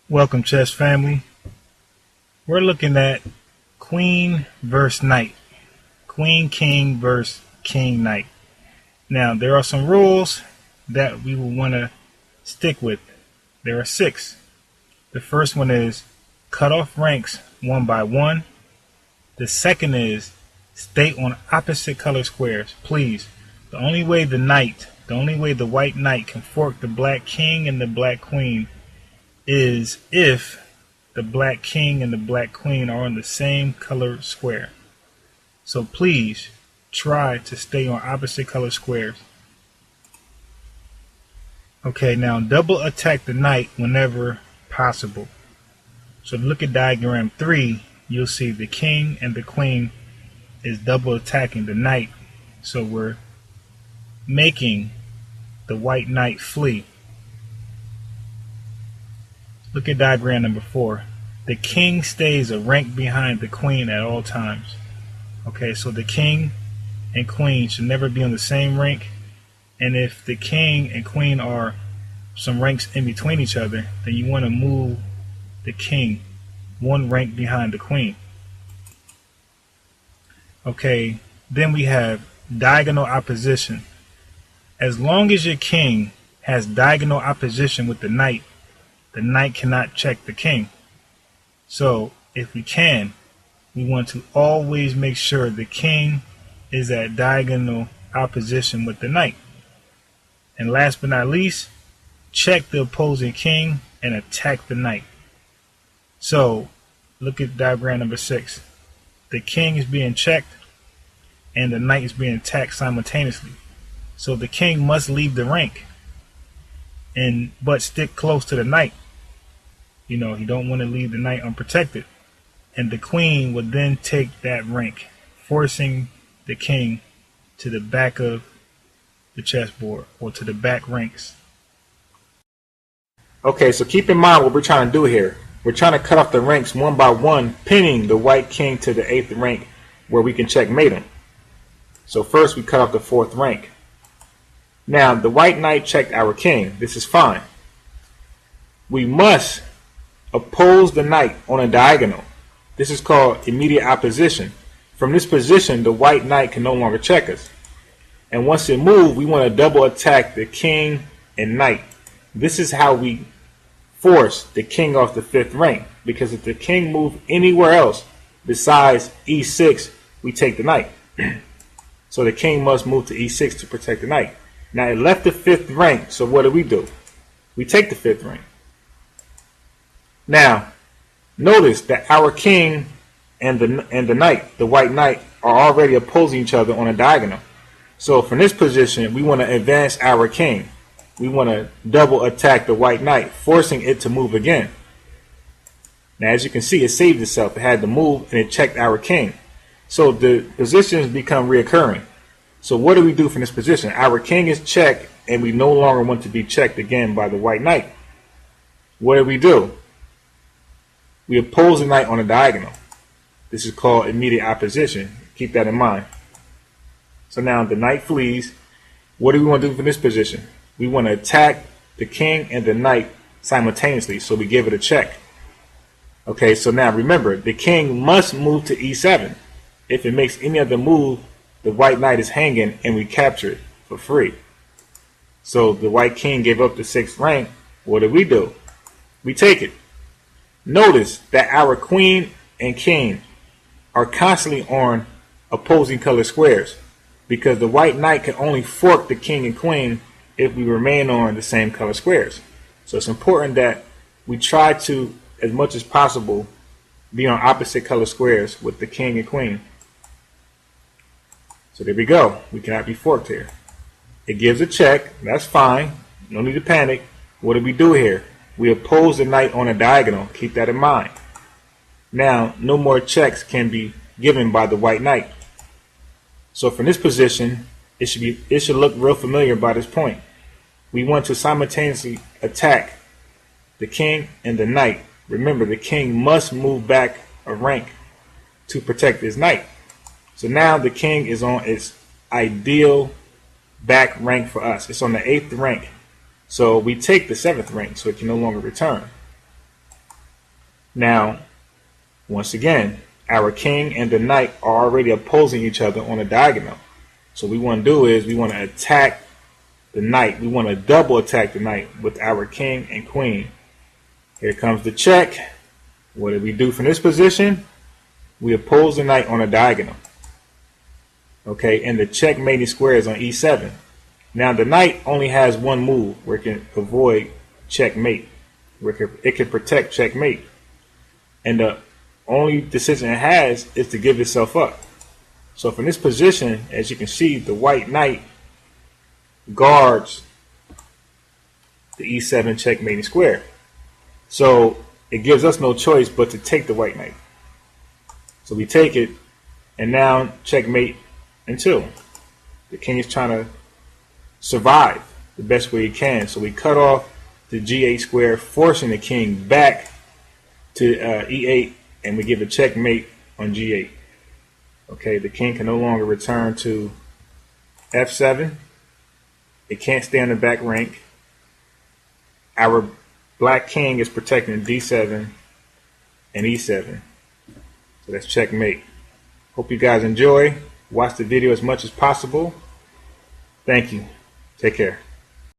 Welcome, chess family. We're looking at queen versus knight. Queen king versus king knight. Now, there are some rules that we will want to stick with. There are 6. The first one is cut off ranks one by one. The second is stay on opposite color squares. Please, the only way the white knight can fork the black king and the black queen is if the black king and the black queen are on the same color square. So please try to stay on opposite color squares. Okay, now double attack the knight whenever possible. So look at diagram 3, you'll see the king and the queen is double attacking the knight. So we're making the white knight flee. Look at diagram number 4. The king stays a rank behind the queen at all times. Okay, so the king and queen should never be on the same rank. And if the king and queen are some ranks in between each other, then you want to move the king one rank behind the queen. Okay, then we have diagonal opposition. As long as your king has diagonal opposition with the knight cannot check the king. So if we can, we want to always make sure the king is at diagonal opposition with the knight. And last but not least, check the opposing king and attack the knight. So look at diagram number 6. The king is being checked and the knight is being attacked simultaneously. So the king must leave the rank but stick close to the knight. You don't want to leave the knight unprotected. And the queen would then take that rank, forcing the king to the back of the chessboard or to the back ranks. Okay, so keep in mind what we're trying to do here. We're trying to cut off the ranks one by one, pinning the white king to the 8th rank where we can checkmate him. So first we cut off the 4th rank. Now the white knight checked our king. This is fine. We must oppose the knight on a diagonal. This is called immediate opposition. From this position, the white knight can no longer check us. And once it moves, we want to double attack the king and knight. This is how we force the king off the 5th rank. Because if the king moves anywhere else besides e6, we take the knight. So the king must move to e6 to protect the knight. Now it left the 5th rank, so what do? We take the 5th rank. Now, notice that our king and the knight, the white knight, are already opposing each other on a diagonal. So from this position, we want to advance our king. We want to double attack the white knight, forcing it to move again. Now, as you can see, it saved itself. It had to move, and it checked our king. So the positions become reoccurring. So what do we do from this position? Our king is checked, and we no longer want to be checked again by the white knight. What do? We oppose the knight on a diagonal. This is called immediate opposition. Keep that in mind. So now the knight flees. What do we want to do from this position? We want to attack the king and the knight simultaneously, so we give it a check. Okay, so now remember, the king must move to e7. If it makes any other move, the white knight is hanging and we capture it for free. So the white king gave up the 6th rank. What do? We take it. Notice that our queen and king are constantly on opposing color squares because the white knight can only fork the king and queen if we remain on the same color squares. So it's important that we try to, as much as possible, be on opposite color squares with the king and queen. So there we go. We cannot be forked here. It gives a check. That's fine. No need to panic. What do we do here? We oppose the knight on a diagonal. Keep that in mind. Now, no more checks can be given by the white knight. So from this position, it should look real familiar by this point. We want to simultaneously attack the king and the knight. Remember, the king must move back a rank to protect his knight. So now the king is on its ideal back rank for us. It's on the 8th rank. So we take the 7th rank so it can no longer return. Now, once again, our king and the knight are already opposing each other on a diagonal. So what we want to do is we want to attack the knight. We want to double attack the knight with our king and queen. Here comes the check. What do we do from this position? We oppose the knight on a diagonal. Okay, and the checkmating square is on e7. Now the knight only has one move where it can avoid checkmate, where it can protect checkmate. And the only decision it has is to give itself up. So from this position, as you can see, the white knight guards the e7 checkmating square. So it gives us no choice but to take the white knight. So we take it, and now checkmate in 2. The king is trying to survive the best way he can. So we cut off the g8 square, forcing the king back to e8, and we give a checkmate on g8. Okay, the king can no longer return to f7. It can't stay on the back rank. Our black king is protecting d7 and e7. So that's checkmate. Hope you guys enjoy. Watch the video as much as possible. Thank you. Take care.